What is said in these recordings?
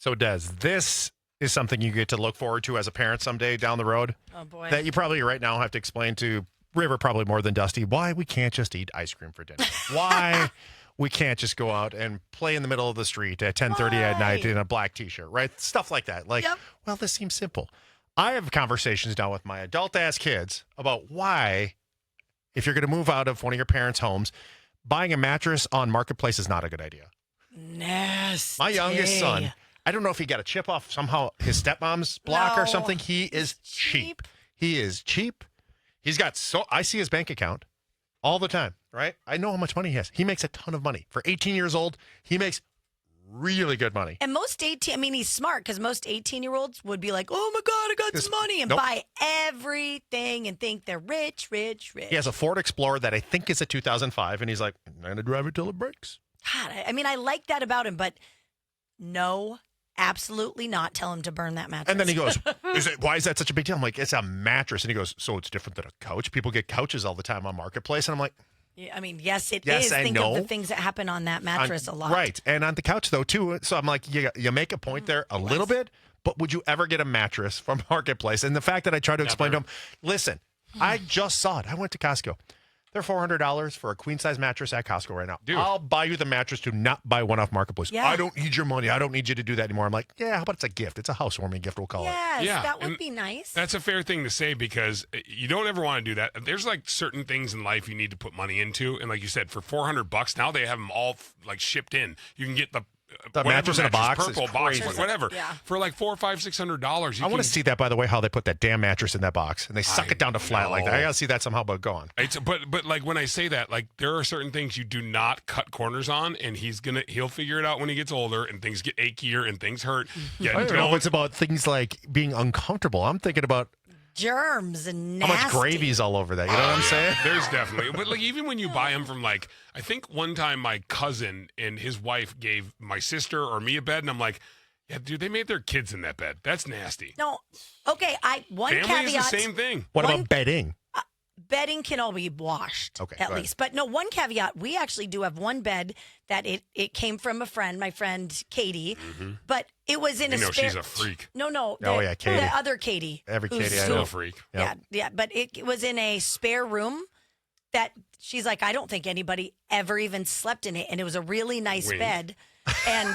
So, Des, this is something you get to look forward to as a parent someday down the road. Oh, boy. That you probably right now have to explain to River, probably more than Dusty, why we can't just eat ice cream for dinner. Why we can't just go out and play in the middle of the street at 10:30 at night in a black T-shirt, right? Stuff like that. Like, well, this seems simple. I have conversations now with my adult-ass kids about why, if you're going to move out of one of your parents' homes, buying a mattress on Marketplace is not a good idea. Nasty. My youngest son, I don't know if he got a chip off somehow his stepmom's block or something. He is cheap. He is cheap. He's got I see his bank account all the time, right? I know how much money he has. He makes a ton of money. For 18 years old, he makes really good money. And most he's smart because most 18-year-olds would be like, oh my God, I got some money and buy everything and think they're rich. He has a Ford Explorer that I think is a 2005, and he's like, I'm going to drive it till it breaks. God, I like that about him, but no, absolutely not. Tell him to burn that mattress. And then he goes, why is that such a big deal? I'm like, it's a mattress. And he goes, so it's different than a couch? People get couches all the time on Marketplace. And I'm like, yes, it is. Think of the things that happen on that mattress a lot. Right. And on the couch, though, too. So I'm like, you make a point there a little bit, but would you ever get a mattress from Marketplace? And the fact that I try to explain to him, listen, I just saw it. I went to Costco. They're $400 for a queen-size mattress at Costco right now. Dude. I'll buy you the mattress to not buy one off Marketplace. Yeah. I don't need your money. I don't need you to do that anymore. I'm like, yeah, how about it's a gift? It's a housewarming gift, we'll call it. Yes, that would be nice. That's a fair thing to say because you don't ever want to do that. There's like certain things in life you need to put money into. And like you said, for $400, now they have them all like shipped in. You can get the mattress in a box, purple box, whatever, for like $400, $500, $600. I want to see that, by the way, how they put that damn mattress in that box and they suck it down to flat like that. I got to see that somehow, but go on. But like when I say that, like there are certain things you do not cut corners on, and he'll figure it out when he gets older, and things get achier and things hurt. Yeah, I don't know if it's about things like being uncomfortable. I'm thinking about germs and nasty. How much gravy's all over that? You know what I'm saying? There's definitely. But like even when you buy them from like, I think one time my cousin and his wife gave my sister or me a bed, and I'm like, yeah, dude, they made their kids in that bed. That's nasty. No. Okay, Family caveat. is the same thing. What about bedding? Bedding can all be washed, at least. But no, one caveat, we actually do have one bed that it came from a friend, my friend Katie, but it was in she's a freak. No. Katie. The other Katie. Every Katie I know. A freak. Yep. Yeah, but it was in a spare room that she's like, I don't think anybody ever even slept in it, and it was a really nice bed. And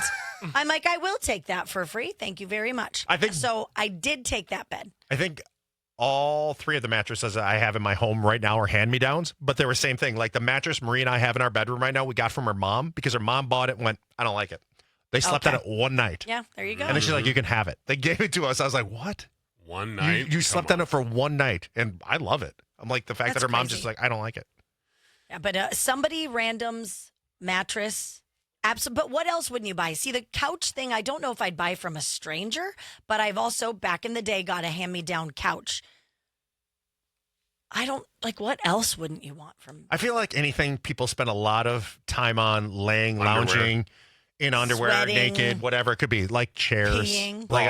I'm like, I will take that for free. Thank you very much. So I did take that bed. I think all three of the mattresses I have in my home right now are hand-me-downs, but they were the same thing. Like the mattress Marie and I have in our bedroom right now, we got from her mom because her mom bought it and went, I don't like it. They slept on it one night. Yeah, there you go. And then she's like, you can have it. They gave it to us. I was like, what? One night? You slept on it for one night, and I love it. I'm like, the fact that her mom's just like, I don't like it. Yeah, but somebody random's mattress. But what else wouldn't you buy? See, the couch thing, I don't know if I'd buy from a stranger, but I've also, back in the day, got a hand-me-down couch. What else wouldn't you want from? I feel like anything people spend a lot of time on, lounging in underwear, sweating, naked, whatever it could be, like chairs. Peeing. Like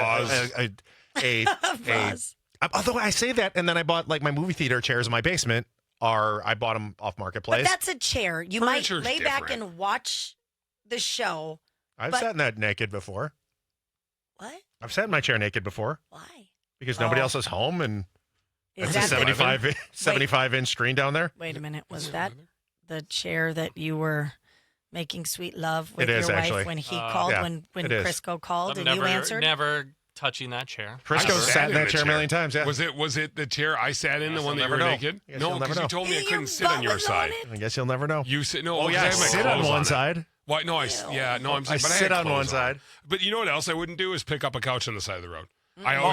although I say that, and then I bought like my movie theater chairs in my basement. I bought them off Marketplace. But that's a chair. You Furniture's might lay back different. and watch the show. I've sat in that naked before. What? I've sat in my chair naked before. Why? Because nobody else is home, and Is it's a that 75-inch screen down there. Wait a minute. Was that the chair that you were making sweet love with It is, your wife actually. when he called, when Crisco called and you answered? Never touching that chair. Crisco sat in that chair a million times. Yeah. Was it the chair I sat in, the one that you were naked? No, because you told me I couldn't sit on your side. I guess you'll never know. You sit. No, oh yeah, I sit on one side. Why? No, I'm saying, I sit on one side. But you know what else I wouldn't do is pick up a couch on the side of the road.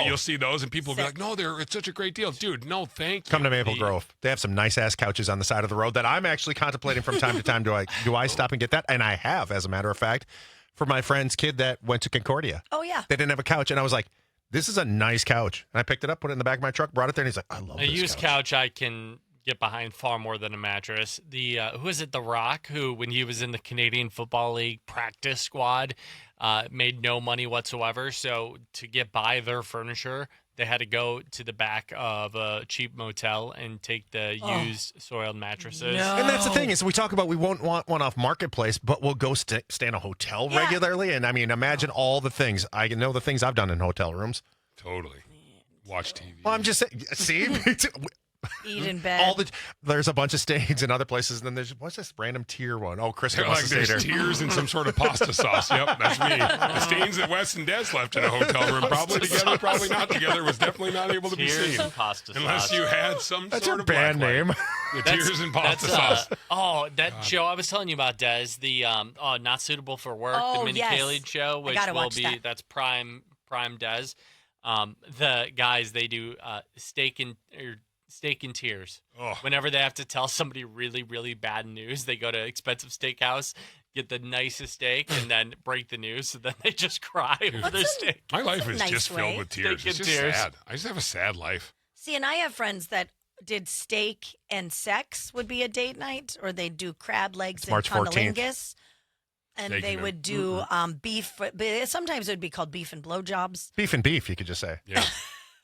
You'll see those, and people will be like, "No, it's such a great deal, dude." No, thank you. Come to Maple Grove. They have some nice ass couches on the side of the road that I'm actually contemplating from time to time. Do I stop and get that? And I have, as a matter of fact, for my friend's kid that went to Concordia. Oh yeah, they didn't have a couch, and I was like, "This is a nice couch." And I picked it up, put it in the back of my truck, brought it there, and he's like, "I love this used couch. I can get behind far more than a mattress. Who is it? The Rock, who when he was in the Canadian Football League practice squad, made no money whatsoever. So to get by their furniture, they had to go to the back of a cheap motel and take the used soiled mattresses. No. And that's the thing is we talk about we won't want one off Marketplace, but we'll go stay in a hotel Yeah. regularly. And I mean, imagine all the things. I know the things I've done in hotel rooms. Totally. Watch TV. Well, I'm just saying, see? Eat in bed. There's a bunch of stains in other places, and then there's what's this random tier one? Oh, Chris They're wants like to there's stay there. tears and some sort of pasta sauce. Yep, that's me. The stains that Wes and Des left in a hotel room, probably together, probably not together, was definitely not able to be Tears seen. and pasta Unless sauce. you had some That's sort your of band black name. light. The tears and pasta sauce. That show I was telling you about, Des, the Not Suitable for Work, Oh, the Minnie yes. Kaling show, I which gotta will watch be that. that's prime Des. The guys, they do steak and tears. Oh. Whenever they have to tell somebody really, really bad news, they go to expensive steakhouse, get the nicest steak, and then break the news. So then they just cry over their steak. My life is nice just way. filled with tears. Steak It's and just tears. sad. I just have a sad life. See, and I have friends that did steak and sex would be a date night, or they'd do crab legs and March 14th. cunnilingus. And Steak they and- would do beef, but sometimes it would be called beef and blowjobs. Beef and beef, you could just say. Yeah.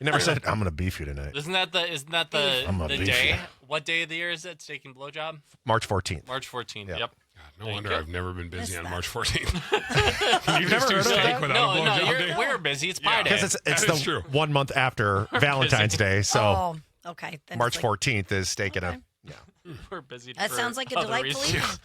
You never said, I'm going to beef you tonight. Isn't that I'm a the beef day? guy. What day of the year is it? Steak and blowjob? March 14th. March 14th. Yeah. Yep. God, no Thank wonder you. I've never been busy Missed on that. March 14th. Can you never just do heard of steak that? without No, a blowjob day? we're busy. It's Pie Yeah. Day. Because it's That is the true. 1 month after Valentine's Day. So Oh, okay. Then March it's like- 14th is steak and Okay. We're busy. That for sounds like a other delightful reasons. evening.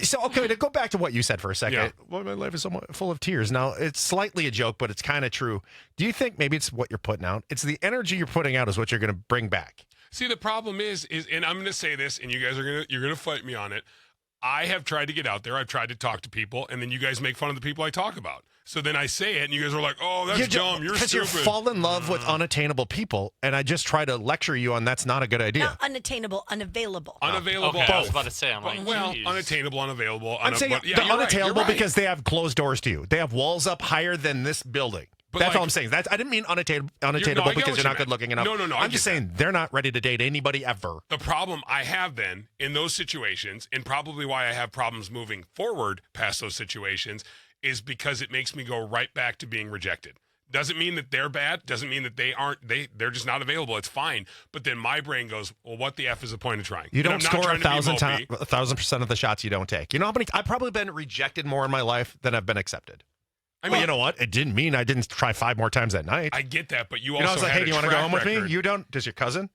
So, okay, to go back to what you said for a second. Yeah. Well, my life is so full of tears. Now, it's slightly a joke, but it's kind of true. Do you think maybe it's what you're putting out? It's the energy you're putting out is what you're going to bring back. See, the problem is, and I'm going to say this, and you guys you're going to fight me on it. I have tried to get out there. I've tried to talk to people, and then you guys make fun of the people I talk about. So then I say it, and you guys are like, "Oh, that's dumb. You're Because stupid." you fall in love with unattainable people, and I just try to lecture you on that's not a good idea. Not unattainable, unavailable. Unavailable. Okay, I was both. about to say, I'm like, Well, geez. unattainable, unavailable. I'm saying but yeah, they're you're right, unattainable you're right. because they have closed doors to you. They have walls up higher than this building. But That's like- all I'm saying. I didn't mean unattainable I get because what you're you not meant. good looking enough. No, I I'm just get saying they're not ready to date anybody ever. The problem I have then in those situations, and probably why I have problems moving forward past those situations, is because it makes me go right back to being rejected. Doesn't mean that they're bad. Doesn't mean that they're just not available. It's fine. But then my brain goes, well, what the F is the point of trying? You And I'm don't not score trying to be mopey. 1,000% of the shots you don't take. You know how many? I've probably been rejected more in my life than I've been accepted. I Well, mean, you know what? It didn't mean I didn't try 5 more times that night. I get that, but you You also know, I was like, had hey, do you a want to go track home with me? record. You don't? Does your cousin?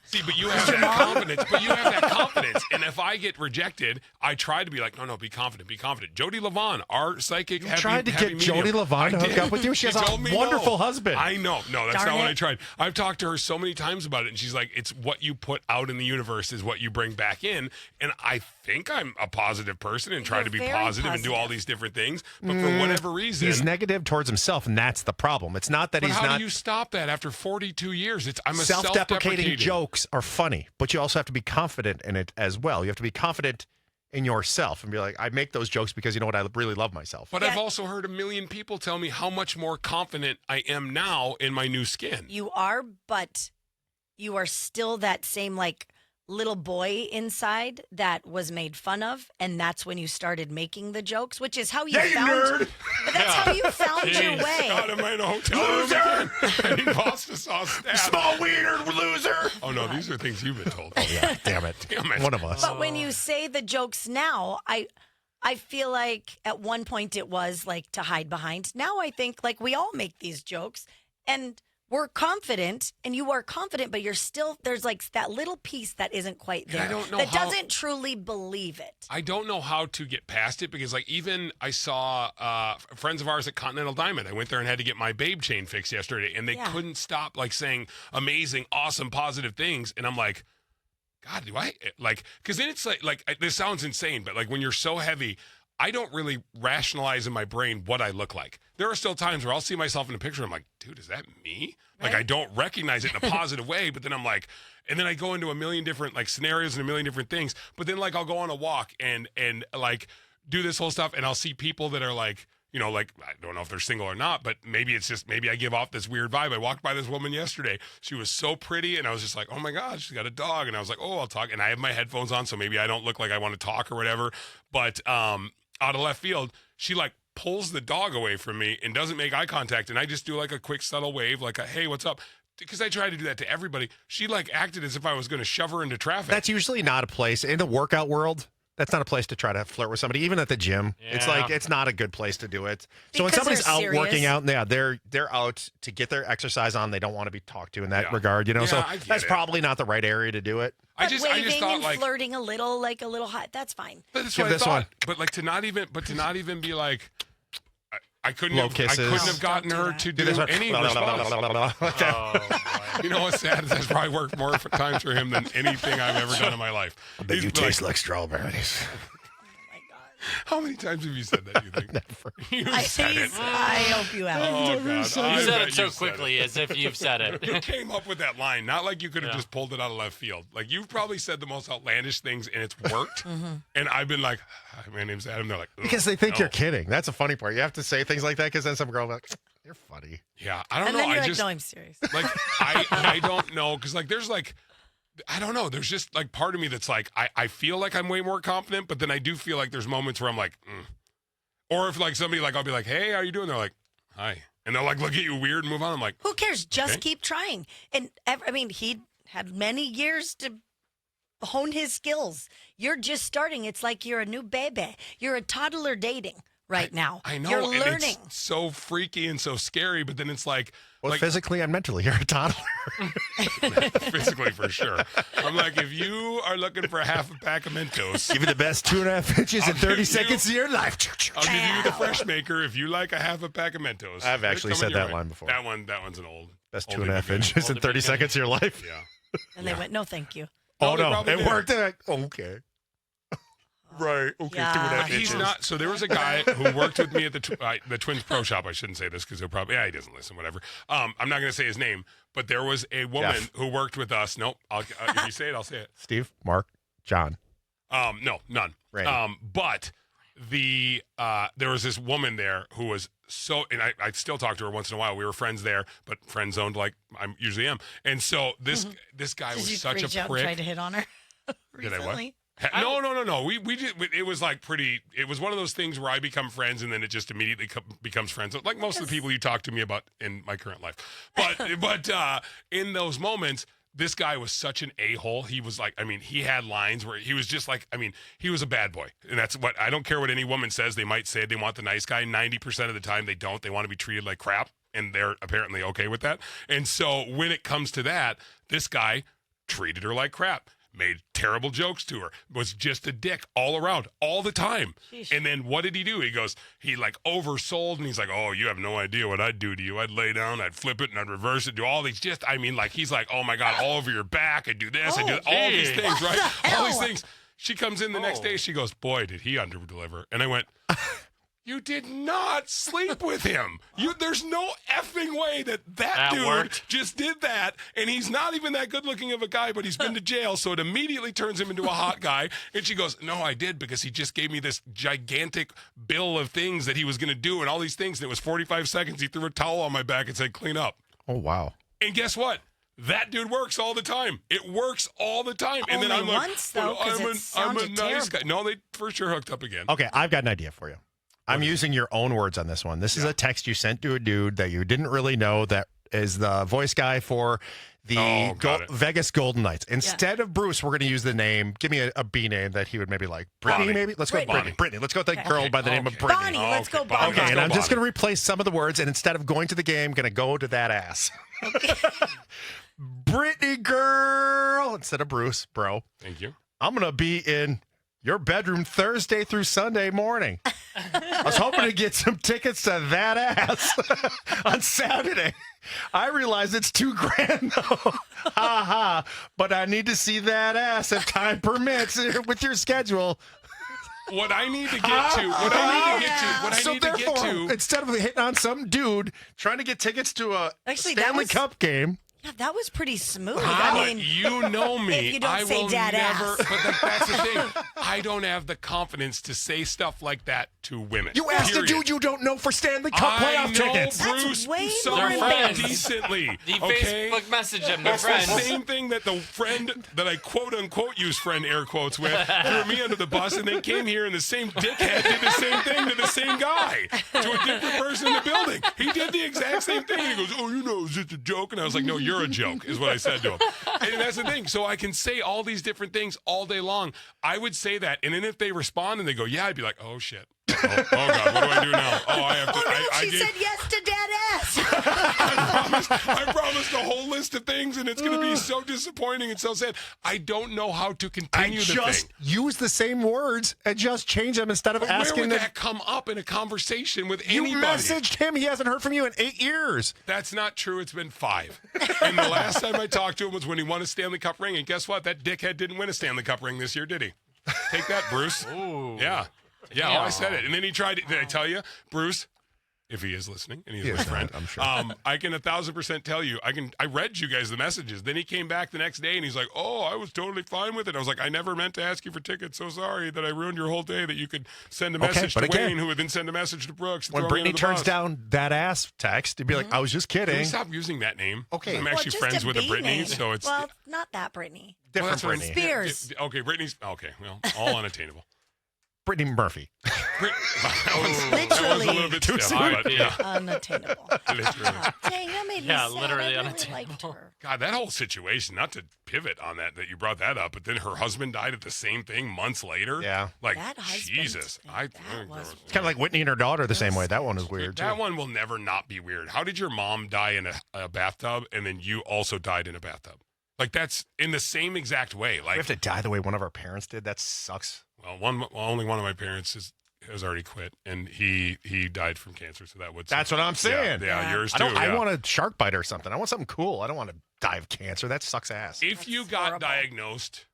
See, but you have that confidence. But you have that confidence. And if I get rejected, I try to be like, no, be confident, be confident. Jody Levon, our psychic, You happy, tried to happy get medium. Jody Levon to I hook did. up with you? She has a told me wonderful no. husband. I know. No, that's Darn not what it. I tried. I've talked to her so many times about it, and she's like, it's what you put out in the universe is what you bring back in. And I think I'm a positive person and try You're to be very positive and do all positive. these different things. But for whatever reason, He's negative towards himself, and that's the problem. It's not that but he's how not. do you stop that after 42 years? I'm a Self-deprecating jokes are funny, but you also have to be confident in it as well. You have to be confident in yourself and be like, I make those jokes because you know what? I really love myself. But Yeah. I've also heard a million people tell me how much more confident I am now in my new skin. You are, but you are still that same like little boy inside that was made fun of, and that's when you started making the jokes, which is how you found. But that's how you found your Jeez. way. God, am I in a hotel room again? I need pasta sauce stab. Small wiener loser. Oh no, these are things you've been told. Yeah, damn it. Damn it. One of us. But when you say the jokes now, I feel like at one point it was like to hide behind. Now I think like we all make these jokes and we're confident and you are confident, but you're still, there's like that little piece that isn't quite And I there. don't know that how- doesn't truly believe it. I don't know how to get past it because, like, even I saw friends of ours at Continental Diamond. I went there and had to get my babe chain fixed yesterday, and they Yeah. couldn't stop like saying amazing, awesome, positive things. And I'm like, God, do I like? Because then it's like this sounds insane, but like when you're so heavy, I don't really rationalize in my brain what I look like. There are still times where I'll see myself in a picture. I'm like, dude, is that me? Like, Right. I don't recognize it in a positive way, but then I'm like, and then I go into a million different like scenarios and a million different things. But then like I'll go on a walk and like do this whole stuff, and I'll see people that are like, you know, like I don't know if they're single or not, but maybe it's just maybe I give off this weird vibe. I walked by this woman yesterday. She was so pretty, and I was just like, oh my God, she's got a dog. And I was like, oh, I'll talk. And I have my headphones on, so maybe I don't look like I want to talk or whatever. But out of left field, she like pulls the dog away from me and doesn't make eye contact, and I just do like a quick subtle wave, like a hey, what's up? Because I try to do that to everybody. She like acted as if I was going to shove her into traffic. That's usually not a place in the workout world. That's not a place to try to flirt with somebody, even at the gym. Yeah. It's like it's not a good place to do it. So when Because somebody's they're out serious. working out, yeah, they're out to get their exercise on. They don't want to be talked to in that Yeah. regard, you know. Yeah, so I get that's it. probably not the right area to do it. I But just waving thought and like flirting a little, like a little hot. That's fine. that's Give what I this thought. one. But like to not even be like. I couldn't Low have. kisses. I couldn't have No, gotten don't do her that. to Do do this one. any response. Oh, boy. You know what's sad is that's probably worked more times for him than anything I've ever done in my life. He's like strawberries. How many times have you said that? You think? Never. You I said it. hope you have. Oh, God. You I said bet it so you said quickly as if you've said it. You came up with that line, not like you could have Yeah. just pulled it out of left field. Like you've probably said the most outlandish things, and it's worked. Mm-hmm. And I've been like, "Hi, my name's Adam." They're like, Because they think no. you're kidding. That's a funny part. You have to say things like that because then some girl will be like, you're funny. Yeah, I don't And know. then you're I like, just no, I'm serious. like I don't know because like there's like. I don't know. There's just like part of me that's like, I feel like I'm way more confident, but then I do feel like there's moments where I'm like, Or if like somebody like, I'll be like, hey, how you doing? They're like, hi. And they'll like look at you weird and move on. I'm like, Who cares? Just Okay. keep trying. And I mean, he had many years to hone his skills. You're just starting. It's like you're a new baby. You're a toddler dating right now. I know. You're and learning. it's so freaky and so scary, but then it's like, Well, physically and mentally, you're a toddler. physically for sure. I'm like, if you are looking for a half a pack of Mentos, Give you the best 2.5 inches in I'll 30 give seconds of your life. I'll give you the fresh maker if you like a half a pack of Mentos. I've actually It's coming said your that way. line before. That one's an old. Best oldie 2.5 but goodie. inches in Oldie 30 but goodie. seconds of your life. Yeah. And they went, no, thank you. Oh, they no. probably It did. worked. They're like, okay. Right. Okay. Yeah. 2.5 He's inches. not. So there was a guy who worked with me at the Twins Pro Shop. I shouldn't say this because he'll probably. Yeah, he doesn't listen. Whatever. I'm not going to say his name, but there was a woman Jeff. who worked with us. Nope. If you say it, I'll say it. Steve, Mark, John. No, none. Randy. But there was this woman there who was so, and I still talk to her once in a while. We were friends there, but friend zoned like I usually am. And so this guy Did was you such reach a out and try prick. to hit on her Did I what? recently? No. We did. It was like pretty. It was one of those things where I become friends and then it just immediately becomes friends. Like most of the people you talk to me about in my current life. But in those moments, this guy was such an a-hole. He was like, I mean, he had lines where he was just like, I mean, he was a bad boy. And that's what, I don't care what any woman says. They might say they want the nice guy. 90% of the time they don't. They want to be treated like crap. And they're apparently okay with that. And so when it comes to that, this guy treated her like crap. Made terrible jokes to her, was just a dick all around, all the time. Sheesh. And then what did he do? He like oversold, and he's like, oh, you have no idea what I'd do to you. I'd lay down, I'd flip it, and I'd reverse it, do all these he's like, oh my God, all over your back, I'd do this, I'd do all these geez. things, right? the All these hell? things. She comes in the next day, she goes, boy, did he underdeliver. And I went, you did not sleep with him. There's no effing way that dude worked. just did that, and he's not even that good looking of a guy, but he's been to jail, so it immediately turns him into a hot guy. And she goes, no, I did, because he just gave me this gigantic bill of things that he was going to do and all these things, and it was 45 seconds. He threw a towel on my back and said, clean up. Oh, wow. And guess what? That dude works all the time. It works all the time. And then Only I'm like, once, though, 'cause it I'm a sounded nice guy. terrible. No, they for sure hooked up again. Okay, I've got an idea for you. I'm using your own words on this one. This is a text you sent to a dude that you didn't really know that is the voice guy for the got it. Vegas Golden Knights. Instead of Bruce, we're going to use the name. Give me a B name that he would maybe like. Brittany, Bonnie. maybe? Let's go with Bonnie. Brittany. Brittany. Let's go with the girl by the name of Okay. Brittany. Bonnie, let's go Okay, Bonnie. Okay, Let's and go I'm just Bonnie. going to replace some of the words, and instead of going to the game, going to go to that ass. Brittany girl instead of Bruce, bro. Thank you. I'm going to be in your bedroom Thursday through Sunday morning. I was hoping to get some tickets to that ass on Saturday. I realize it's $2,000 though. Ha ha. But I need to see that ass if time permits with your schedule. What I need to get to, what I need to get to, instead of hitting on some dude trying to get tickets to a Actually, that Stanley was- Cup game. Yeah, that was pretty smooth. But I mean, you know me. if you don't I say will dad never. ass. But that's the thing. I don't have the confidence to say stuff like that to women. You asked period. a dude you don't know for Stanley Cup I playoff know tickets. That's Bruce way so more embarrassing. decently. The Okay? Facebook message him. They're That's the friends. same thing that the friend that I quote unquote use friend air quotes with threw me under the bus and then came here and the same dickhead did the same thing to the same guy, to a different person in the building. He did the exact same thing. And he goes, "Oh, you know, it's just a joke." And I was like, "No, you're a joke," is what I said to him. And that's the thing. So I can say all these different things all day long. I would say that, and then if they respond and they go, "Yeah," I'd be like, "Oh shit. Oh God, what do I do now? Oh, I have to." Oh no, I she said yes to dad ass. I promised a whole list of things, and it's going to be so disappointing and so sad. I don't know how to I continue the just thing. use the same words and just change them instead of But where asking would them. that come up in a conversation with You anybody? messaged him. He hasn't heard from you in 8 years. That's not true. It's been 5. And the last time I talked to him was when he won a Stanley Cup ring. And guess what? That dickhead didn't win a Stanley Cup ring this year, did he? Take that, Bruce. Ooh. Yeah. Yeah, I said it. And then he tried it. Did I tell you? Bruce, if he is listening, and he's my friend, I'm sure. I can 1,000% tell you. I read you guys the messages. Then he came back the next day and he's like, "Oh, I was totally fine with it." I was like, "I never meant to ask you for tickets. So sorry that I ruined your whole day. That you could send a message but to again, Wayne, who would then send a message to Brooks." And When throw me Brittany under the turns bus. down that ass text, he'd be like, I was just Can we kidding. stop using that name? Okay. I'm Well, actually just friends a with a B Brittany, name. so it's well, not that Brittany. well, Different that's what I'm- Brittany. Spears. Okay, Brittany's okay. Well, all unattainable. Brittany Murphy. That was a little Literally. bit Too stiff, soon. but yeah, Unattainable. literally. Dang, that made me Yeah, sad. literally I really unattainable. liked her. God, that whole situation, not to pivot on that you brought that up, but then her husband died at the same thing months later. Yeah. Like, That husband, Jesus. that was It's kind of like Whitney and her daughter the same way. That one was weird, too. That one will never not be weird. How did your mom die in a bathtub and then you also died in a bathtub? Like, that's in the same exact way. We Like, have to die the way one of our parents did. That sucks. well, only one of my parents has already quit, and he died from cancer, so that would. That's what I'm saying. Yeah, Yeah. yours I too. don't. I yeah. want a shark bite or something. I want something cool. I don't want to die of cancer. That sucks ass. If you That's got horrible. diagnosed,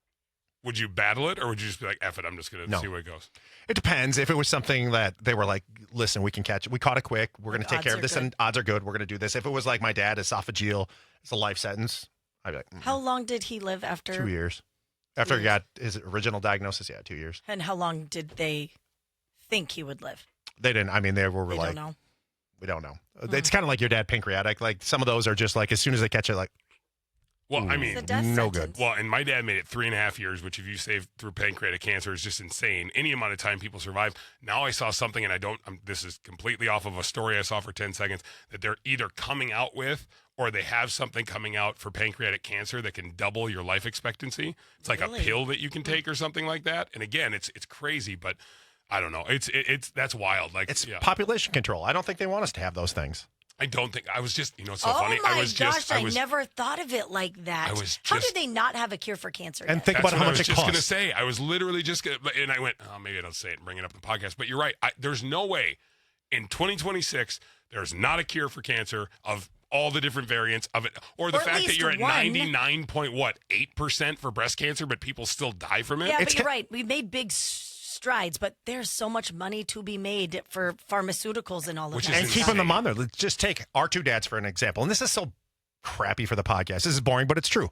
would you battle it, or would you just be like, "F it, I'm just gonna No. see where it goes"? It depends. If it was something that they were like, listen, we can catch it. We caught it quick. We're going to take Odds care of are this, good. and odds are good. We're going to do this. If it was like my dad, esophageal, it's a life sentence. I'd be like, How long did he live after? 2 years. After he got his original diagnosis, yeah, 2 years. And how long did they think he would live? They didn't. I mean, they were They like, don't know. we don't know. It's kind of like your dad, pancreatic. Like some of those are just like as soon as they catch it, like Well, I Ooh. mean, It's a death no good. sentence. well, and my dad made it 3.5 years, which if you save through pancreatic cancer is just insane. Any amount of time people survive. Now I saw something, and this is completely off of a story I saw for 10 seconds, that they're either coming out with or they have something coming out for pancreatic cancer that can double your life expectancy. It's like Really? a pill that you can take or something like that. And again, it's crazy, but I don't know. It's that's wild. Like it's yeah. population control. I don't think they want us to have those things. I don't think I was just it's so Oh funny. my I was gosh, just I never thought of it like that. I was How just- did they not have a cure for cancer And yet? think That's about what how I much was it just gonna costs. say. I was literally just gonna, and I went, oh, maybe I don't say it and bring it up in the podcast. But you're right. There's no way in 2026 there's not a cure for cancer of all the different variants of it, or the Or at fact that least you're at one. 99.8% for breast cancer, but people still die from it. Yeah, It's but you're ca- right. We made big strides, but there's so much money to be made for pharmaceuticals and all of Which that. is And insane. keeping them on there. Let's just take our two dads for an example. And this is so crappy for the podcast. This is boring, but it's true.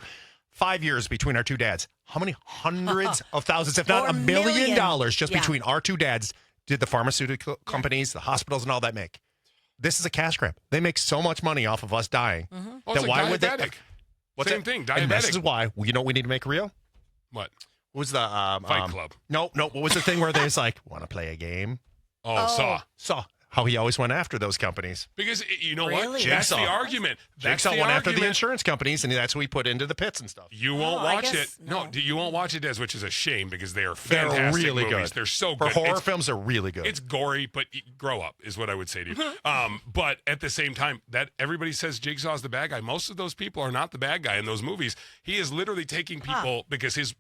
5 years between our two dads. How many hundreds of thousands, if not Or $1 million million. just Yeah. between our two dads did the pharmaceutical companies, the hospitals, and all that make? This is a cash grab. They make so much money off of us dying. Mm-hmm. Oh, it's That like why would they- diabetic. What's Same it? thing, And this diabetic. is why. You know what we need to make real? What? What was the Fight Club. No. What was the thing where there's like, want to play a game? Oh, Saw. Saw how he always went after those companies. Because you know Really? what? That's the Jigsaw. argument. That's Jigsaw the went after the argument. insurance companies, and that's what we put into the pits and stuff. You won't Oh, I watch it. guess No, no. you won't watch it, Des, which is a shame because they are They're fantastic really movies. good. They're so For good. horror It's- films, they're really good. It's gory, but grow up is what I would say to you. But at the same time, that everybody says Jigsaw's the bad guy. Most of those people are not the bad guy in those movies. He is literally taking people because his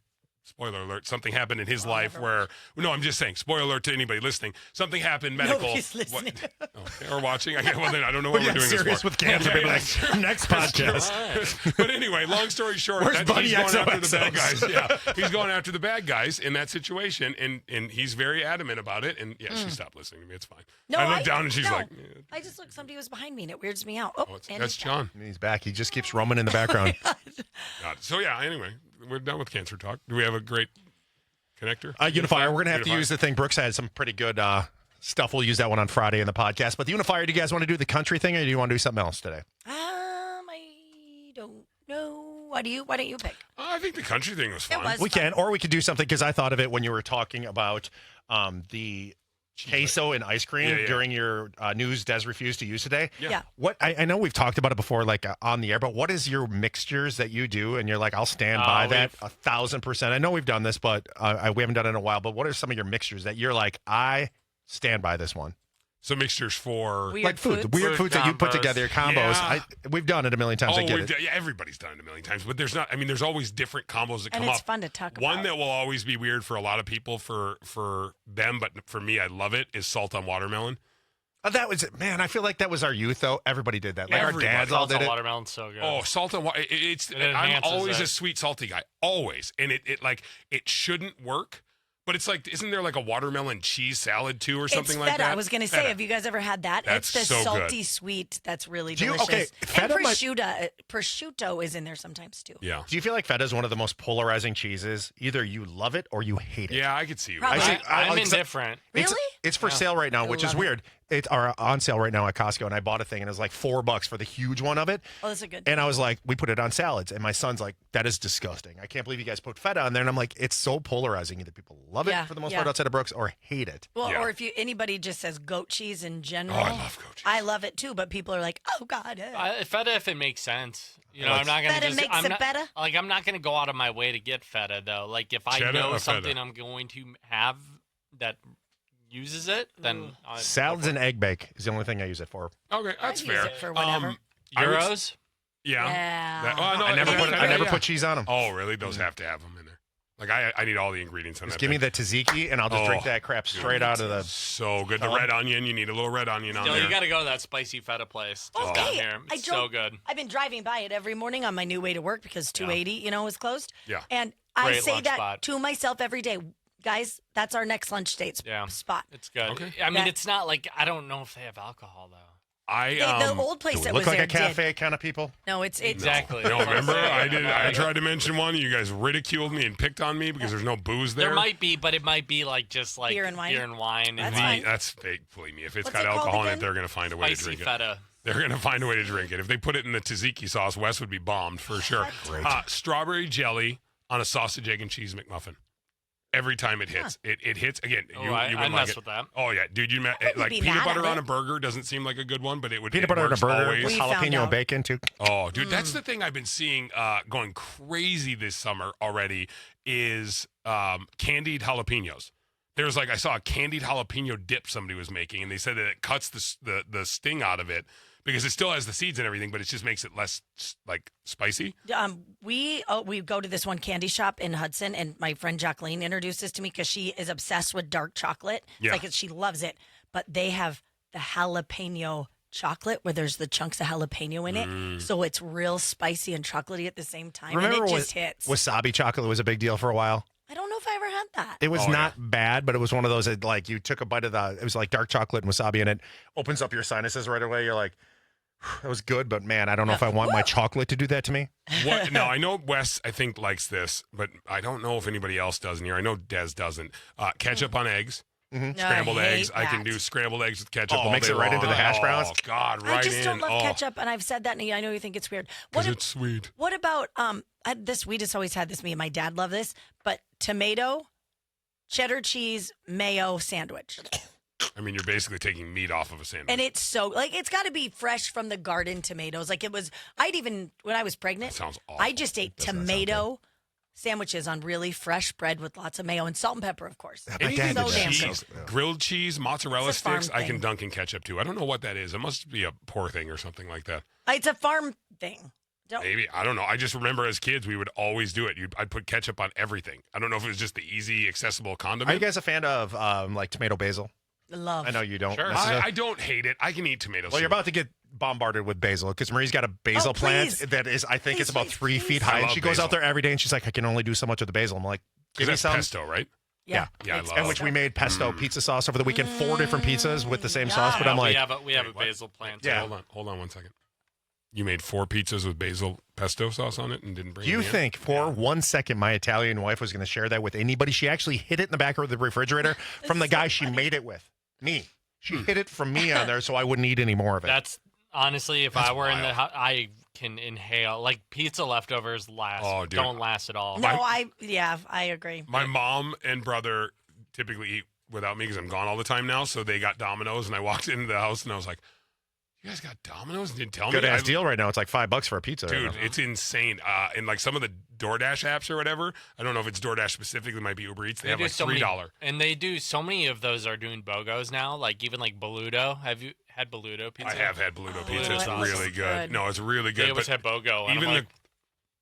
spoiler alert, something happened in his life where, no, I'm just saying, spoiler alert to anybody listening, something happened medical. Nobody's listening. Okay, or watching. Well, then I don't know what we're doing serious this for. with cancer. Maybe like, next podcast. But anyway, long story short, Where's he's Buddy going after the XOXOs? bad guys. Yeah, he's going after the bad guys in that situation, and he's very adamant about it. And yeah, she stopped listening to me. It's fine. No, I look down and she's no. like, I just looked. Somebody was behind me, and it weirds me out. Oh, and that's he's gone. John. He's back. He just keeps roaming in the background. So yeah, anyway, we're done with cancer talk. Do we have a great connector? Unifier. We're going to have to Unifier? use the thing. Brooks had some pretty good stuff. We'll use that one on Friday in the podcast. But the Unifier, do you guys want to do the country thing or do you want to do something else today? I don't know. Why don't you pick? I think the country thing was fun. was. We can, or we could do something because I thought of it when you were talking about the queso and ice cream Yeah. during your news Des refused to use today. Yeah. What I know we've talked about it before, like on the air, but what is your mixtures that you do? And you're like, I'll stand by that 1,000%. I know we've done this, but we haven't done it in a while. But what are some of your mixtures that you're like, I stand by this one? So mixtures for Weird Like food, foods? weird Food foods that you put combos. together, combos. Yeah. We've done it a million times. I get it. Yeah, everybody's done it a million times, but there's not. I mean, there's always different combos that And come it's up. fun to talk One about. that will always be weird for a lot of people, for them, but for me, I love it. Is salt on watermelon. That was man. I feel like that was our youth, though. Everybody did that. Like Everybody. our dads all Salsa did it. watermelon's so good. Oh, salt on water. It I'm enhances always it. a sweet salty guy, always, and it shouldn't work. But it's like, isn't there like a watermelon cheese salad too, or something it's like feta. that? I was going to say, Feta. have you guys ever had that? That's it's the so salty good. sweet. That's really Do you- delicious. okay, and feta might- prosciutto is in there sometimes too. Yeah, Do you feel like feta is one of the most polarizing cheeses? Either you love it or you hate it. yeah, I could see you. Probably. I see. I'm like, indifferent. It's, Really? it's for Yeah. sale right now, I which is love it. weird. It's on sale right now at Costco, and I bought a thing, and it was like $4 for the huge one of it. Oh, that's a good. And I was like, we put it on salads, and my son's like, that is disgusting. I can't believe you guys put feta on there. And I'm like, it's so polarizing. Either people love it Yeah, for the most yeah. part outside of Brooks, or hate it. Well, Yeah. or if anybody just says goat cheese in general. Oh, I love goat cheese. I love it too, but people are like, oh God. Feta, if it makes sense. You know, Well, I'm not gonna Feta just. makes I'm it not, better? Like, I'm not gonna go out of my way to get feta though. Like, if I Cheddar know or something feta? I'm going to have that uses it, then Salads and egg bake is the only thing I use it for. Okay, that's use fair. it for whatever. I would- Euros. yeah. Yeah. That- oh, no, I never, anything. put, I never yeah. put cheese on them. Oh, really? Those have to have them in there. Like I need all the ingredients on Just that. give me thing. the tzatziki, and I'll just drink Oh. that crap straight out of the. So good. The Tub. red onion. You need a little red onion on No, there. you got to go to that spicy feta place just down Okay, here. I It's drove- so good. I've been driving by it every morning on my new way to work because 280, is closed. Yeah. And I Great say lunch that spot. to myself every day. Guys, that's our next lunch date Yeah. spot. It's good. Okay. I mean, Yeah. it's not like I don't know if they have alcohol though. The old place Do we that look was like there a cafe did. kind of people? No, it's Exactly. No, remember I did. I Right. tried to mention one. You guys ridiculed me and picked on me because there's no booze there. There might be, but it might be like just like Beer and wine? and That's The- fine. that's fake. Believe me, if it's What's got it called alcohol in it, again? they're going to find a way to spicy drink it. feta. They're going to find a way to drink it. If they put it in the tzatziki sauce, Wes would be bombed for sure. Great. Strawberry jelly on a sausage, egg, and cheese McMuffin. Every time it hits, it hits again. Oh, you I would like mess it. with that. Oh yeah, dude, like be peanut mad butter at on it. a burger doesn't seem like a good one, but it would Peanut it butter on a works burger always. with We found jalapeno out. and bacon too. Oh, dude, that's the thing I've been seeing going crazy this summer already is candied jalapenos. There's I saw a candied jalapeno dip somebody was making, and they said that it cuts the sting out of it because it still has the seeds and everything, but it just makes it less spicy. We go to this one candy shop in Hudson, and my friend Jacqueline introduced this to me because she is obsessed with dark chocolate. Yeah. It's like she loves it, but they have the jalapeno chocolate where there's the chunks of jalapeno in it, so it's real spicy and chocolatey at the same time, Remember and it when just hits. wasabi chocolate was a big deal for a while? I don't know if I ever had that. It was Oh, not bad, but it was one of those that you took a bite of it was like dark chocolate and wasabi, and it opens up your sinuses right away. You're like, that was good, but man, I don't know if I want my chocolate to do that to me. What? Now I know Wes, I think, likes this, but I don't know if anybody else does in here. I know Des doesn't. Ketchup on eggs, No, scrambled I hate eggs. I can that. do scrambled eggs with ketchup. Oh, all mix day it right long. into the hash browns? Oh God, right I just in. don't love oh, ketchup, and I've said that, and I know you think it's weird. because What, it's sweet. what about we just always had this. Me and my dad love this, but tomato, cheddar cheese, mayo sandwich. I mean, you're basically taking meat off of a sandwich. And it's so it's got to be fresh from the garden tomatoes. When I was pregnant, That sounds awful. I just ate Does not sound tomato sandwiches on really fresh bread with lots of mayo and salt and pepper, of course. My Anything dad with did that. cheese, grilled cheese, mozzarella It's a farm sticks, I can thing. dunk in ketchup too. I don't know what that is. It must be a poor thing or something like that. It's a farm thing. Don't. Maybe. I don't know. I just remember as kids, we would always do it. I'd put ketchup on everything. I don't know if it was just the easy, accessible Are condiment. you guys a fan of like tomato basil? Love. I know you don't. Sure. necessarily. I don't hate it. I can eat tomatoes. Well, you're about to get bombarded with basil because Marie's got a basil plant please. that is, I think, Please, it's about please, 3 feet please. high. I And love she goes out basil. there every day and she's like, I can only do so much with the basil. I'm like, give me that's some. pesto, right? Yeah. Yeah, I It's love And which we made pesto pizza sauce over the weekend, 4 different pizzas with the same sauce. But Yeah, I'm like, we have a Wait, what? basil plant. Yeah. too. Hold on 1 second. You made 4 pizzas with basil pesto sauce on it and didn't bring do you any in? think for 1 second my Italian wife was going to share that with anybody? She actually hid it in the back of the refrigerator from the so guy she funny. made it with. Me. She hid it from me on there so I wouldn't eat any more of it. That's honestly, if That's I were in the wild. house, I can inhale. Like pizza leftovers Oh, dude. don't last at all. No, I agree. My mom and brother typically eat without me because I'm gone all the time now. So they got Domino's, and I walked into the house and I was like, "You guys got Domino's?" And didn't tell Good me. ass I- deal right now. It's like $5 for a pizza. right Dude, now. it's insane. And like some of the DoorDash apps or whatever, I don't know if it's DoorDash specifically, it might be Uber Eats. They have do like so $3. many- and they do so many of those are doing BOGOs now. Like even like Beludo. Have you had Beludo pizza? I have had Beludo Oh, pizza. It's it really looks good. good. No, it's really They good. always But had BOGO. And even I'm like,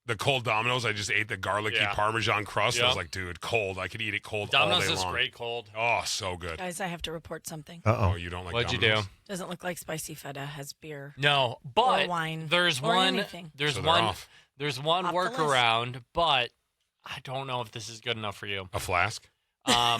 the cold Domino's, I just ate the garlicky Yeah. Parmesan crust. I was Yeah. like, dude, cold. I could eat it cold Domino's all day is long. great cold. Oh, so good. Guys, I have to report something. Uh-oh. Oh, you don't like What'd you Domino's? do? Doesn't look like spicy feta has beer. No, but Or wine. there's Or one. anything. There's So they're one. off. There's one Off the list. workaround, but I don't know if this is good enough for you. A flask? Well,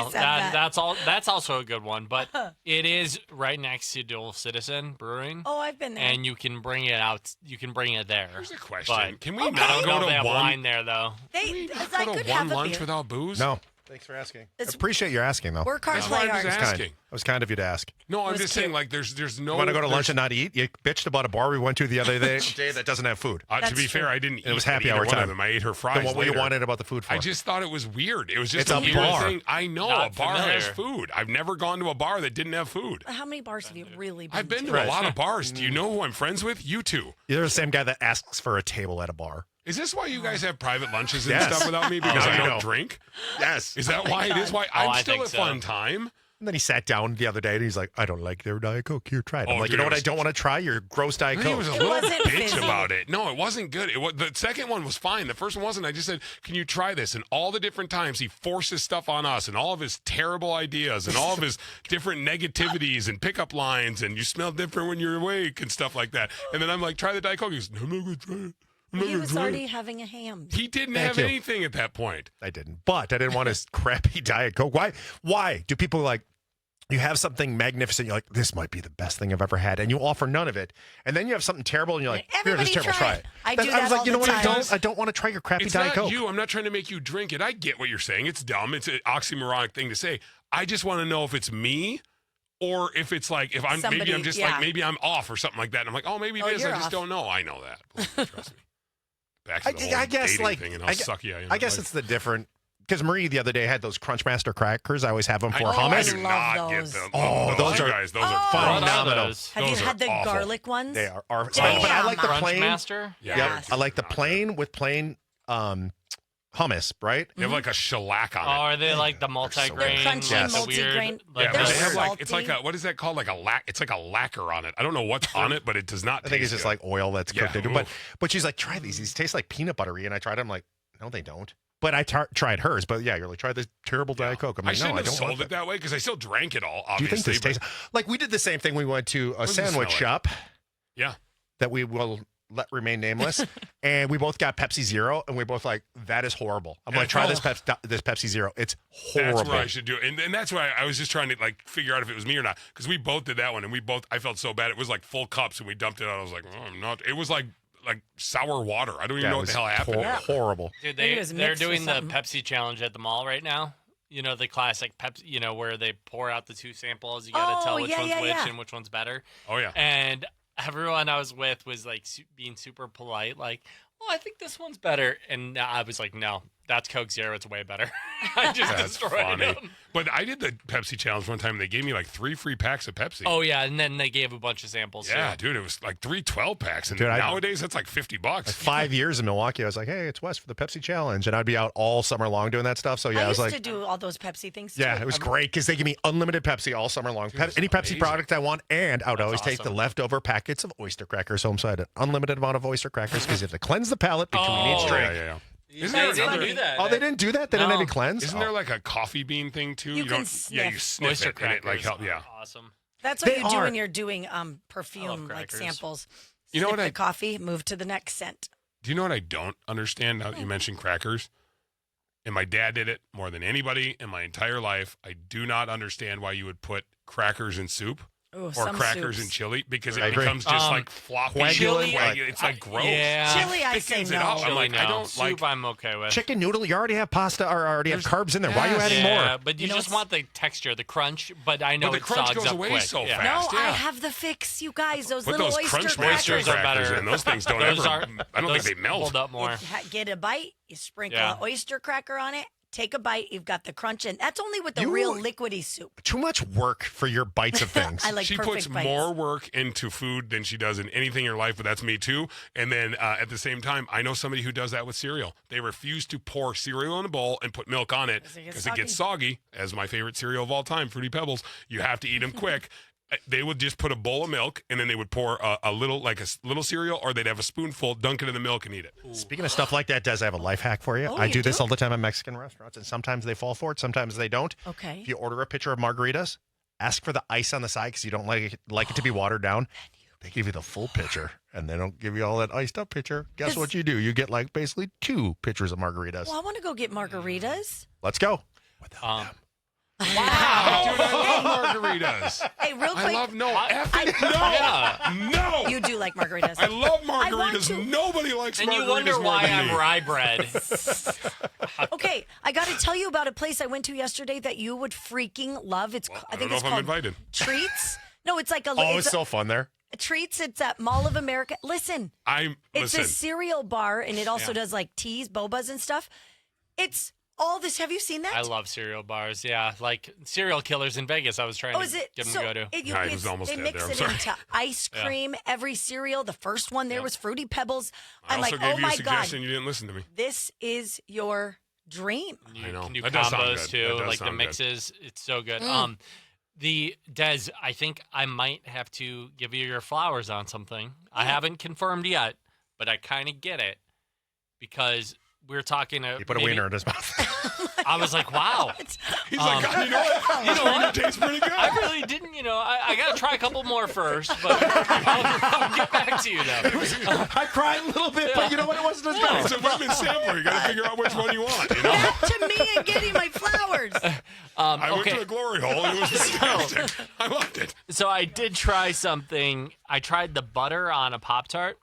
said that. that's all. That's also a good one, but it is right next to Dual Citizen Brewing, Oh, I've been there. and you can bring it out. You can bring it there. Here's a question. But Can we Okay. I not don't know go if they to have one? wine there though. they, Can we I not could go to have one a lunch beer. without booze? No. Thanks for asking. It's- Appreciate you asking, though. Work hard, That's why play I'm just hard. It's kind. asking. It was kind of you to ask. No, I'm was just cute. saying, like, there's no. You want to go to lunch there's- and not eat? You bitched about a bar we went to the other day that doesn't have food. To That's be fair, true. I didn't. It was eat at happy either hour one time. of them. I ate her fries. Then what were you later. wanted about the food for? I just thought it was weird. It was just It's a a weird bar. thing. I know Not a bar has familiar. food. I've never gone to a bar that didn't have food. How many bars have you really been I've been to Right. a lot of bars. Do you know who I'm friends with? You two. You're the same guy that asks for a table at a bar. Is this why you guys have private lunches and Yes. stuff without me? Because Now I you don't know. drink? Yes. Is that why it is? Why Oh, I'm I still think a so. fun time? And then he sat down the other day and he's like, I don't like their Diet Coke. Here, try it. I'm Oh, like, dude, you know it what I was- don't want to try? Your gross Diet He was a Coke. little wasn't bitch fizzy. about it. No, it wasn't good. The second one was fine. The first one wasn't. I just said, "Can you try this?" And all the different times he forces stuff on us, and all of his terrible ideas, and all of his different negativities and pickup lines, and you smell different when you're awake and stuff like that. And then I'm like, "Try the Diet Coke." He goes, "I'm not gonna try it. I'm not He gonna was try already it." having a ham. He didn't Thank have you. anything at that point. I didn't. But I didn't want his crappy Diet Coke. Why do people like, you have something magnificent, you're like, this might be the best thing I've ever had, and you offer none of it, and then you have something terrible, and you're like, here, this Everybody is terrible, try try it. it. I do was that like, all you know the what? time. I don't want to try your crappy It's Diet not Coke. you. I'm not trying to make you drink it. I get what you're saying. It's dumb. It's an oxymoronic thing to say. I just want to know if it's me or if it's like, if I'm maybe Somebody, I'm just yeah. like, maybe I'm off or something like that. And I'm like, oh, maybe it is. you're I just off. don't know. I know that. Believe me, trust me. Back to the whole I guess, dating like, thing and how sucky I am. I at guess life. it's the different, because Marie the other day had those Crunchmaster crackers. I always have them for I hummus. do love not those. get them. Oh, those you are- guys. Those Oh. are What fun. are Phenomenal. those? Have you Those had are the awful. garlic ones? They are but Damn. I like the plain. Crunchmaster? Yeah. Yep, Yes. I like the Not good. plain with plain hummus, right? You have like a shellac Oh, on it. are they like the multi-grain? They're crunchy, Yes. the multi-grain. weird, Yeah, like but They're they have salty. like, it's like a, what is that called? Like a it's like a lacquer on it. I don't know what's on it, but it does not I think it's taste just good. like oil that's cooked Yeah, into. But she's like, try these. These taste like peanut buttery, and I tried them. Like, no, they don't. But I tried hers. But yeah, you're like, try this terrible Diet Coke. I'm I like, no, shouldn't I have don't sold want it that. that way because I still drank it all, Do you obviously. think this but- tastes like we did the same thing? We went to a does it sandwich smell like? shop Yeah. that we will let remain nameless, and we both got Pepsi Zero, and we both like, that is horrible. I'm like, try this Pepsi Zero. It's horrible. That's what I should do. And that's why I was just trying to like figure out if it was me or not. Because we both did that one and I felt so bad. It was like full cups and we dumped it out. I was like, oh, I'm not. It was like sour water. I don't even Yeah, know it what the was hell happened. horrible. Dude, Maybe it was they're mixed with doing the something. Pepsi challenge at the mall right now. You know, the classic Pepsi, you know, where they pour out the two samples. You got to Oh, tell which yeah, one's yeah, which yeah. and which one's better. Oh, yeah. And everyone I was with was like being super polite, like, oh, I think this one's better. And I was like, no, that's Coke Zero. It's way better. I just That's destroyed funny. them. But I did the Pepsi challenge one time. And they gave me like 3 free packs of Pepsi. Oh yeah, and then they gave a bunch of samples. yeah, too. dude, it was like 3 12-packs. And Dude, nowadays, that's like $50. 5 years in Milwaukee, I was like, hey, it's Wes for the Pepsi Challenge. And I'd be out all summer long doing that stuff. So, yeah, I was used like, to do all those Pepsi things. Too. yeah, it was great because they give me unlimited Pepsi all summer long. Any Pepsi amazing. product I want. And I would always take the awesome. leftover packets of oyster crackers home. So I had an unlimited amount of oyster crackers because you have to cleanse the palate between each Oh. drink. Yeah. Isn't there they didn't another- do that. Oh, they didn't do that? They didn't No. have any cleanse? Isn't Oh. there like a coffee bean thing too? You can don't. Yeah, you sniff. sniff Oyster it and it like crackers. help. Yeah. Awesome. That's what They you do are. when you're doing perfume like crackers. samples. You know Sniff what the I- coffee, move to the next scent. Do you know what I don't understand now that you mentioned crackers? And my dad did it more than anybody in my entire life. I do not understand why you would put crackers in soup Ooh, or some crackers soups. in chili because I it agree. becomes just like floppy. Coagulant, coagulant. It's like gross. Yeah. Chili, I say Thickens it no. up. I'm Chili, like, no. I don't Soup. like. I'm okay with. Chicken noodle, you already have pasta or already have carbs in there. Why are you Yes. adding Yeah, more? but you You know just what's- want the texture, the crunch. But I know But the it crunch sogs goes up away quick. so yeah. fast. No, I yeah. have the fix, you guys. Those Put little those oyster Crunch crackers. Master Oysters are crackers better. in. Those things don't Those ever. are- I don't think those they melt. hold up more. Get a bite, you sprinkle Yeah. an oyster cracker on it, take a bite, you've got the crunch, and that's only with the You- real liquidy soup. Too much work for your bites of things. I like She perfect puts bites. more work into food than she does in anything in her life, but that's me too. And then at the same time, I know somebody who does that with cereal. They refuse to pour cereal in a bowl and put milk on it because it gets soggy. As my favorite cereal of all time, Fruity Pebbles. You have to eat them quick. They would just put a bowl of milk and then they would pour a little, like a little cereal, or they'd have a spoonful, dunk it in the milk, and eat it. Speaking of stuff like that, Des, I have a life hack for you. Oh, I you do this do? all the time at Mexican restaurants, and sometimes they fall for it, sometimes they don't. Okay. If you order a pitcher of margaritas, ask for the ice on the side because you don't like it to be watered down. They give you the full pitcher, and they don't give you all that iced up pitcher. Guess This- what you do? You get like basically 2 pitchers of margaritas. Well, I want to go get margaritas. Let's go. Um, Dude, I love margaritas. Hey, real quick. I love no. yeah. No. You do like margaritas. I love I want margaritas. to- Nobody likes And margaritas you wonder more why than I'm me. rye bread. Okay, I got to tell you about a place I went to yesterday that you would freaking love. It's I I don't think know it's if I'm called invited. Treats. No, it's like a Oh, it's it's so fun there. Treats. It's at Mall of America. Listen, it's Listen. a cereal bar, and it also does like teas, bobas, and stuff. It's all this. Have you seen that? I love cereal bars. Yeah, like serial killers in Vegas. I was trying Oh, to is it? get them So to go to. it, Yeah, I was almost they dead mix there. I'm it sorry. into ice Yeah. cream. Every cereal. The first one there was Fruity Pebbles. I I'm also like, gave oh you a my god, suggestion. You didn't listen to me. this is your dream. I know. Can do That does sound combos good. too, That does like the sound good. mixes. It's so good. Mm. The Des, I think I might have to give you your flowers on something. I haven't confirmed yet, but I kind of get it because we were talking. He put a wiener in his mouth. I was like, wow. He's like, God, you know what? You know what? It tastes pretty good. I really didn't, I got to try a couple more first, but I'll get back to you though. I cried a little bit, but you know what? It wasn't as bad. It's a women's sampler. You got to figure out which one you want. You know? Back to me and getting my flowers. I went Okay. to the glory hole and it was fantastic. I loved it. So I did try something. I tried the butter on a Pop-Tart,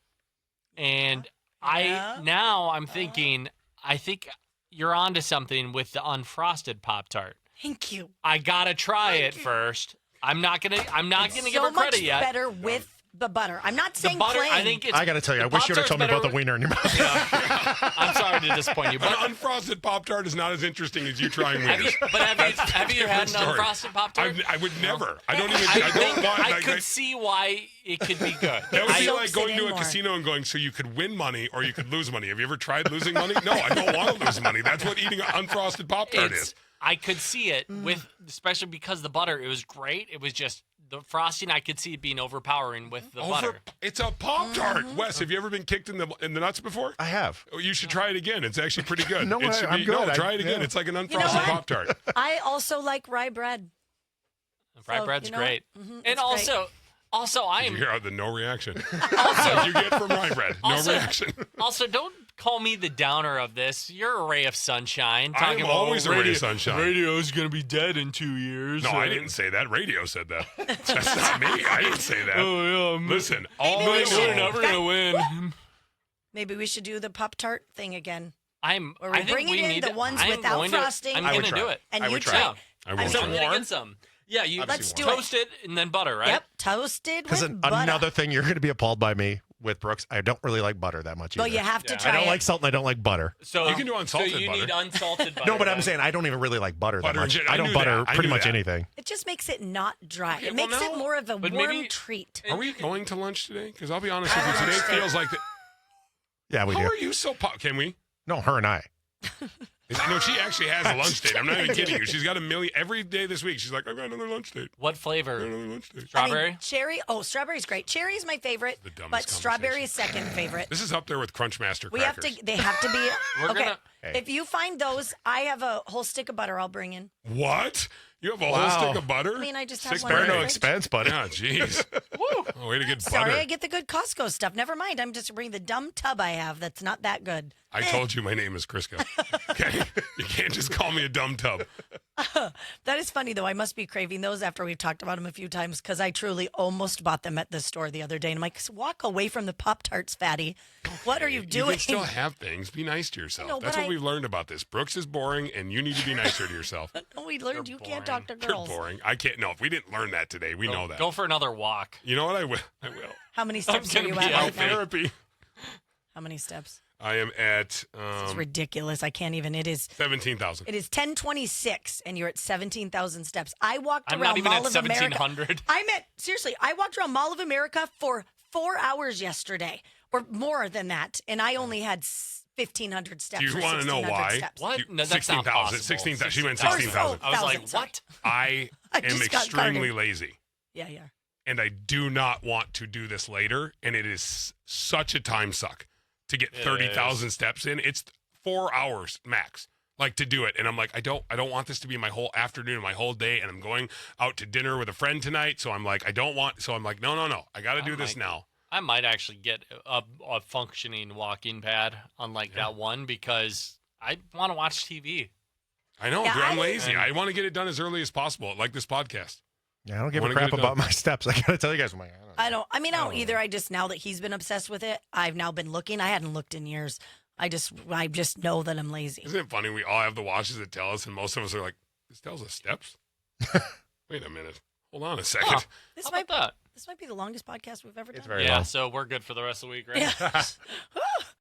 and I'm thinking, I think you're onto something with the unfrosted Pop-Tart. Thank you. I gotta try it first. I'm not gonna give So her much credit yet. better with the butter. I'm not The saying butter, plain. I think it's. I got to tell you, I the wish you would have Pop-Tart's told me about better- the wiener in your mouth. I'm sorry to disappoint you, An but unfrosted Pop Tart is not as interesting as you trying have you, wieners. have you had an story. unfrosted Pop-Tart? I would never. I don't even. I think don't want. I like, could see why it could be good. that would be soaks like it going to in a more. casino and going, so you could win money or you could lose money. Have you ever tried losing money? No, I don't want to lose money. That's what eating an unfrosted Pop Tart is. I could see it with, especially because the butter. It was great. It was just the frosting. I could see it being overpowering with the butter. It's a Pop Tart. Wes, have you ever been kicked in the nuts before? I have. Oh, you should try it again. It's actually pretty good. No, it should I'm be, good. No, try it I- again. yeah. It's like an know unfrosted what? Pop Tart. I also like rye bread. Rye So, bread's you know what? great, Mhm, and it's also I You am hear the no reaction. As you get from rye bread. No Also- reaction. also don't call me the downer of this. You're a ray of sunshine. I'm talking about, always a ray of sunshine. Radio's gonna be dead in 2 years. No, I didn't say that. Radio said that. That's not me. I didn't say that. Oh yeah, Listen, all Maybe I we should- we're know. never gonna win. Maybe we should do the Pop Tart thing again. I Or think bring it we in need the ones I'm without going to- frosting. I'm I would gonna try do it. it. And I you would try. try. I will So try. I'm gonna get some. Yeah, you Let's do it. toast it and then butter, right? Yep, toasted Because with butter. another thing you're going to be appalled by me with Brooks. I don't really like butter that much either. Well, you have to Yeah. try I don't it. like salt and I don't like butter. So You can do unsalted So you butter. need unsalted butter. No, but I'm then. saying I don't even really like butter that Butter in much. general. I I don't knew butter that. I pretty knew much that. anything. It just makes it not dry. Okay, It makes well, it now- more of a but warm maybe- treat. Are we going to lunch today? Because I'll be honest with you, today lunch today. feels like. Yeah, we How do. are you so? Can we? No, her and I. No, she actually has a lunch date. I'm not even kidding you. She's got a million every day this week. She's like, I've got another lunch date. What I've got flavor? another lunch date. Strawberry? I mean, cherry. Oh, strawberry's great. Cherry's my favorite, The dumbest but strawberry conversation. is second favorite. This is up there with Crunchmaster We crackers. have to. They have to be. We're okay. gonna- Hey. If you find those, I have a whole stick of butter. I'll bring in. What? You have a Wow. whole stick of butter? I mean, I just have Six one in Spare the no fridge. expense, buddy. Yeah, jeez. Oh, way to get Sorry, butter. I get the good Costco stuff. Never mind. I'm just bringing the dumb tub I have. That's not that good. I told you my name is Crisco. Okay? You can't just call me a dumb tub. That is funny, though. I must be craving those after we've talked about them a few times because I truly almost bought them at the store the other day. And I'm like, walk away from the Pop Tarts, fatty. What are you You doing? can still have things. Be nice to yourself. know, That's but what we've learned about this. Brooks is boring, and you need to be nicer to yourself. No, we learned you can't boring. talk to You're girls. boring. I can't. No, we didn't learn that today. We know that. Go for another walk. You know what? I will. I will. How many steps are gonna you be at out right now? Therapy. How many steps? I am at It's ridiculous. I can't even. It is 17,000. 10:26, and you're at 17,000 steps. I walked I'm around not even Mall at of America. 1,700. I'm at seriously. I walked around Mall of America for 4 hours yesterday, or more than that, and I only had 1,500 steps. Do you or want to know 1,600 why? Steps. What? You- No, that's not 16,000. possible. 16,000. She went 16,000. 16,000. I was like, 1,000, sorry. what? I I am just got extremely guarded. lazy. Yeah. And I do not want to do this later. And it is such a time suck to get It 30,000 steps in. It's 4 hours max, like to do it. And I'm like, I don't want this to be my whole afternoon, my whole day. And I'm going out to dinner with a friend tonight. So I'm like, so I'm like, no. I got to do this now. I might actually get a functioning walking pad unlike that one because I want to watch TV. I know. Yeah, I'm I- lazy. I want to get it done as early as possible, like this podcast. Yeah, I don't give a Wanna get crap it about done. my steps. I gotta tell you guys, I'm like, I don't either. I just, now that he's been obsessed with it, I've now been looking. I hadn't looked in years. I just know that I'm lazy. Isn't it funny? We all have the watches that tell us, and most of us are like, this tells us steps? Wait a minute. Hold on a second. Huh. This How might about that? this might be the longest podcast we've ever done. It's very Yeah, long. so we're good for the rest of the week, right? Yeah.